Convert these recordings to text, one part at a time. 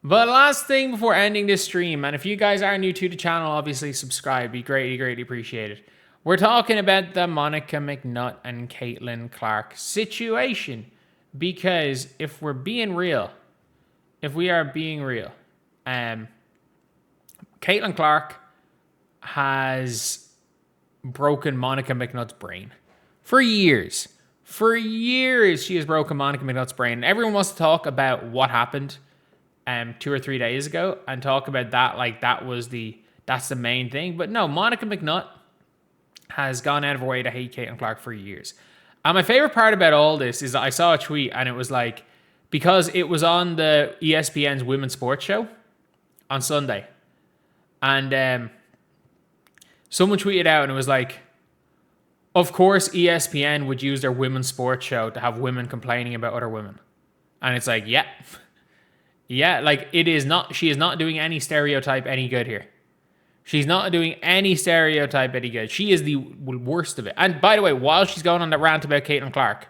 But last thing before ending this stream, and if you guys are new to the channel, obviously subscribe. Be greatly, greatly appreciated. We're talking about the Monica McNutt and Caitlin Clark situation. Because if we're being real, Caitlin Clark has broken Monica McNutt's brain. For years. For years, she has broken Monica McNutt's brain. And everyone wants to talk about what happened 2 or 3 days ago and talk about that like that's the main thing. But no, Monica McNutt has gone out of her way to hate Caitlin Clark for years. And my favorite part about all this is that I saw a tweet and it was like, because it was on the ESPN's women's sports show on Sunday. And someone tweeted out and it was like, of course ESPN would use their women's sports show to have women complaining about other women. And it's like, yeah. Yeah, like it is not, she is not doing any stereotype any good here. She's not doing any stereotype any good. She is the worst of it. And by the way, while she's going on that rant about Caitlin Clark,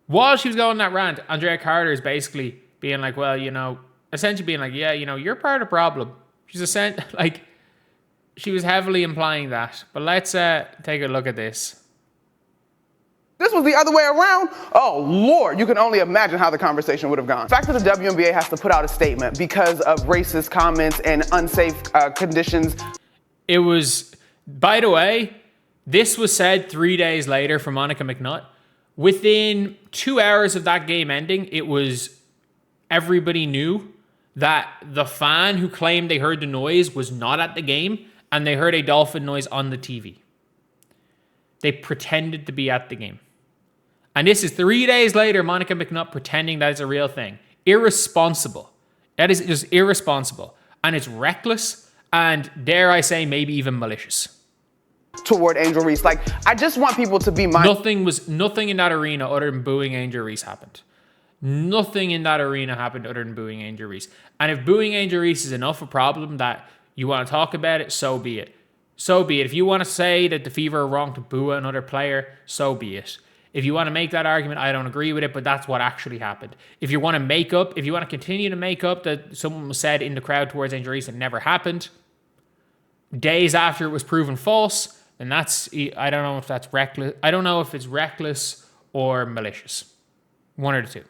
while she was going on that rant, Andrea Carter is basically being like, well, essentially being like, yeah, you're part of the problem. She's like, she was heavily implying that. But let's take a look at this. This was the other way around. Oh, Lord, you can only imagine how the conversation would have gone. The fact that the WNBA has to put out a statement because of racist comments and unsafe conditions. It was, by the way, this was said 3 days later from Monica McNutt. Within 2 hours of that game ending, everybody knew that the fan who claimed they heard the noise was not at the game and they heard a dolphin noise on the TV. They pretended to be at the game. And this is 3 days later, Monica McNutt pretending that it's a real thing. Irresponsible. That is just irresponsible. And it's reckless and, dare I say, maybe even malicious. Toward Angel Reese. Like, I just want people to be mindful. Nothing in that arena other than booing Angel Reese happened. Nothing in that arena happened other than booing Angel Reese. And if booing Angel Reese is enough a problem that you want to talk about it, so be it. So be it. If you want to say that the Fever are wrong to boo another player, so be it. If you want to make that argument, I don't agree with it, but that's what actually happened. If you want to continue to make up that someone was said in the crowd towards Angel Reese that never happened, days after it was proven false, then that's, I don't know if that's reckless. I don't know if it's reckless or malicious. One or the two.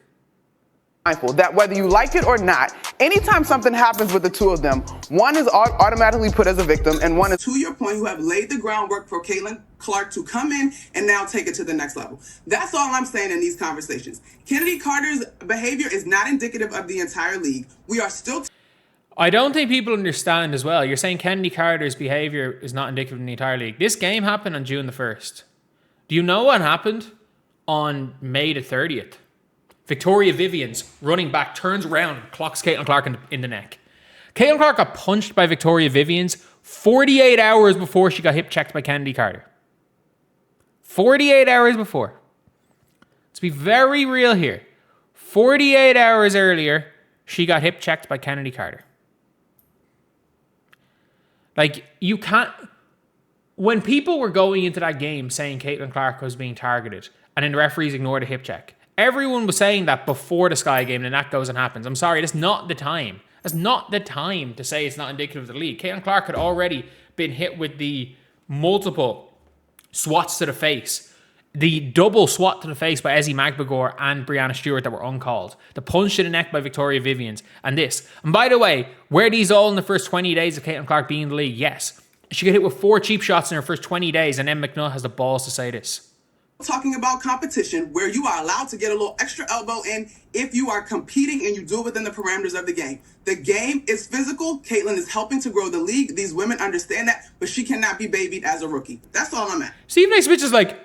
That whether you like it or not, anytime something happens with the two of them, one is automatically put as a victim and one is, to your point, who have laid the groundwork for Caitlin Clark to come in and now take it to the next level. That's all I'm saying in these conversations. Kennedy Carter's behavior is not indicative of the entire league. We are still... I don't think people understand as well. You're saying Kennedy Carter's behavior is not indicative of the entire league. This game happened on June the 1st. Do you know what happened on May the 30th? Victoria Vivian's running back turns around and clocks Caitlin Clark in the neck. Caitlin Clark got punched by Victoria Vivian's 48 hours before she got hip checked by Kennedy Carter. 48 hours before. Let's be very real here. 48 hours earlier, she got hip checked by Kennedy Carter. Like, you can't... When people were going into that game saying Caitlin Clark was being targeted and then the referees ignored a hip check, everyone was saying that before the Sky game, and that goes and happens. I'm sorry, that's not the time. That's not the time to say it's not indicative of the league. Caitlin Clark had already been hit with the multiple swats to the face. The double swat to the face by Ezzy Magbegor and Breanna Steward that were uncalled. The punch to the neck by Victoria Vivian's. And this. And by the way, were these all in the first 20 days of Caitlin Clark being in the league? Yes. She got hit with 4 cheap shots in her first 20 days, and then McNutt has the balls to say this. Talking about competition where you are allowed to get a little extra elbow in if you are competing and you do it within the parameters of the game. The game is physical. Caitlin is helping to grow the league. These women understand that, but she cannot be babied as a rookie. That's all I'm at. Stephen A. Smith is like,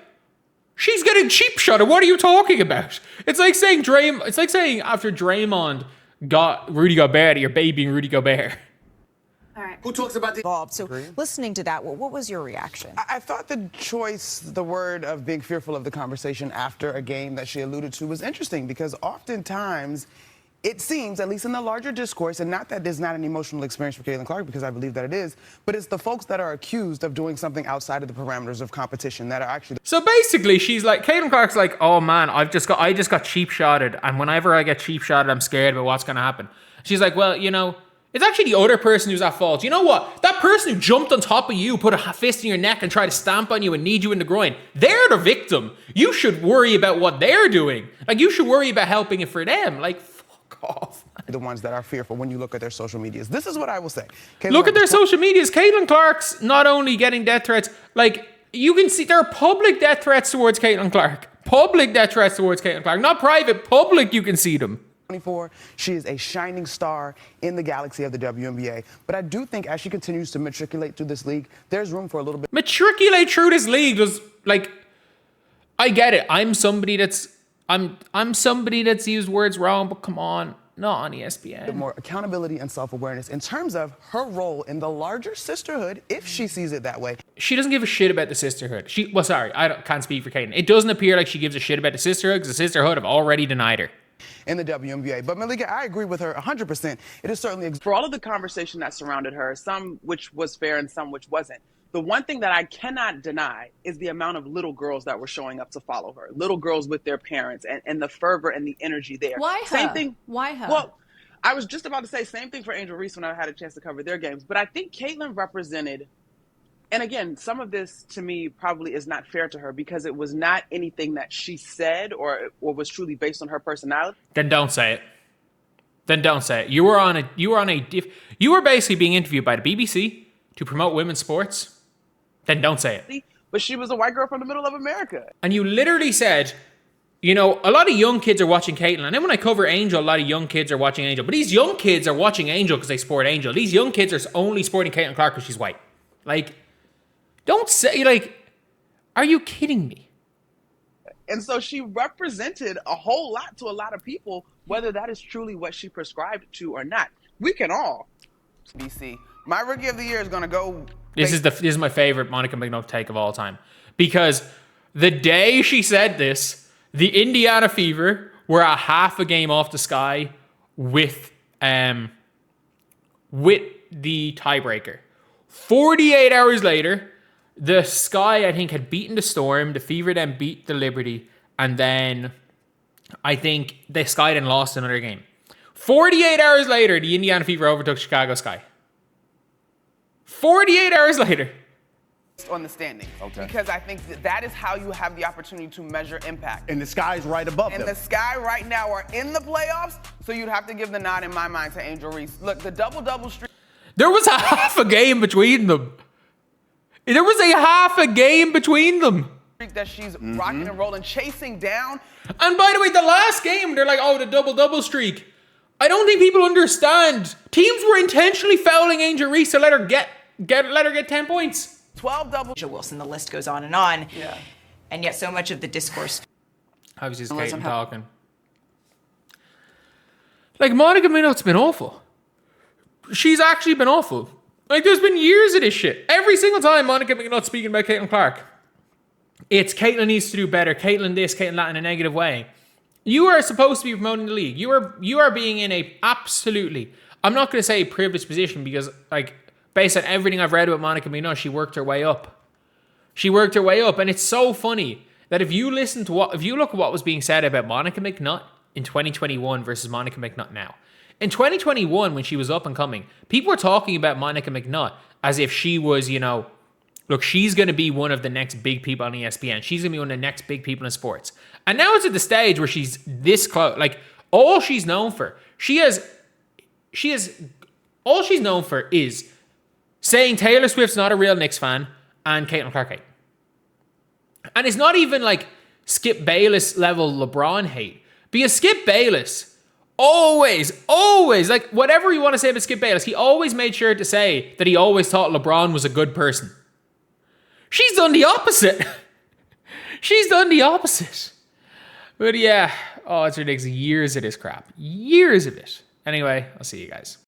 she's getting cheap shot. What are you talking about? It's like saying after Draymond got Rudy Gobert, you're babying Rudy Gobert. All right. Who talks about the involved? So listening to that, what was your reaction? I thought the choice, the word of being fearful of the conversation after a game that she alluded to was interesting because oftentimes It seems, at least in the larger discourse, and not that there's not an emotional experience for Caitlin Clark, because I believe that it is, but it's the folks that are accused of doing something outside of the parameters of competition that are actually. So basically, she's like, Caitlin Clark's like, oh man, I just got cheap shotted, and whenever I get cheap shotted, I'm scared about what's gonna happen. She's like, well, you know, it's actually the other person who's at fault. You know what? That person who jumped on top of you, put a fist in your neck, and tried to stamp on you and kneed you in the groin, they're the victim. You should worry about what they're doing. Like, you should worry about helping it for them. Like, off. The ones that are fearful when you look at their social medias. This is what I will say. Look at their social medias. Caitlin Clark's not only getting death threats, like, you can see there are public death threats towards Caitlin Clark. Public death threats towards Caitlin Clark. Not private, public, you can see them. 24, she is a shining star in the galaxy of the WNBA. But I do think as she continues to matriculate through this league, there's room for a little bit. Matriculate through this league does, like, I get it. I'm somebody that's used words wrong, but come on, not on ESPN. More accountability and self-awareness in terms of her role in the larger sisterhood, if she sees it that way. She doesn't give a shit about the sisterhood. Can't speak for Caitlin. It doesn't appear like she gives a shit about the sisterhood, because the sisterhood have already denied her in the WNBA. But Malika, I agree with her 100%. It is certainly for all of the conversation that surrounded her, some which was fair and some which wasn't. The one thing that I cannot deny is the amount of little girls that were showing up to follow her. Little girls with their parents and the fervor and the energy there. Why her? Same thing. Why her? Well, I was just about to say same thing for Angel Reese when I had a chance to cover their games. But I think Caitlin represented, and again, some of this to me probably is not fair to her because it was not anything that she said or was truly based on her personality. Then don't say it. Then don't say it. You were basically being interviewed by the BBC to promote women's sports. Then don't say it. But she was a white girl from the middle of America. And you literally said, you know, a lot of young kids are watching Caitlin. And then when I cover Angel, a lot of young kids are watching Angel. But these young kids are watching Angel because they support Angel. These young kids are only supporting Caitlin Clark because she's white. Like, don't say, like, are you kidding me? And so she represented a whole lot to a lot of people, whether that is truly what she prescribed to or not. We can all. BC. My rookie of the year is going to go. This is my favorite Monica McNutt take of all time. Because the day she said this, the Indiana Fever were a half a game off the Sky with the tiebreaker. 48 hours later, the Sky, I think, had beaten the Storm. The Fever then beat the Liberty. And then I think the Sky then lost another game. 48 hours later, the Indiana Fever overtook Chicago Sky. 48 hours later. On the standings. Okay. Because I think that is how you have the opportunity to measure impact. And the Sky's right above them. And the Sky right now are in the playoffs, so you'd have to give the nod in my mind to Angel Reese. Look, the double-double streak. There was a half a game between them. There was a half a game between them. That she's rocking and rolling, chasing down. And by the way, the last game, they're like, oh, the double-double streak. I don't think people understand. Teams were intentionally fouling Angel Reese to let her get 10 points. 12 double. Angel Wilson, the list goes on and on. Yeah. And yet so much of the discourse. I was just Caitlin talking. Like, Monica McNutt's been awful. She's actually been awful. Like, there's been years of this shit. Every single time Monica McNutt's speaking about Caitlin Clark, it's Caitlin needs to do better, Caitlin this, Caitlin that in a negative way. You are supposed to be promoting the league. You are being in a absolutely, I'm not going to say privileged position because, like, based on everything I've read about Monica McNutt, she worked her way up. And it's so funny that if you look at what was being said about Monica McNutt in 2021 versus Monica McNutt now. In 2021, when she was up and coming, people were talking about Monica McNutt as if she was, you know, look, she's going to be one of the next big people on ESPN. She's going to be one of the next big people in sports. And now it's at the stage where she's this close. Like, all she's known for, all she's known for is saying Taylor Swift's not a real Knicks fan and Caitlin Clark hate. And it's not even like Skip Bayless level LeBron hate. Because Skip Bayless always, like, whatever you want to say about Skip Bayless, he always made sure to say that he always thought LeBron was a good person. She's done the opposite. But yeah, it's ridiculous. Years of this crap. Years of it. Anyway, I'll see you guys.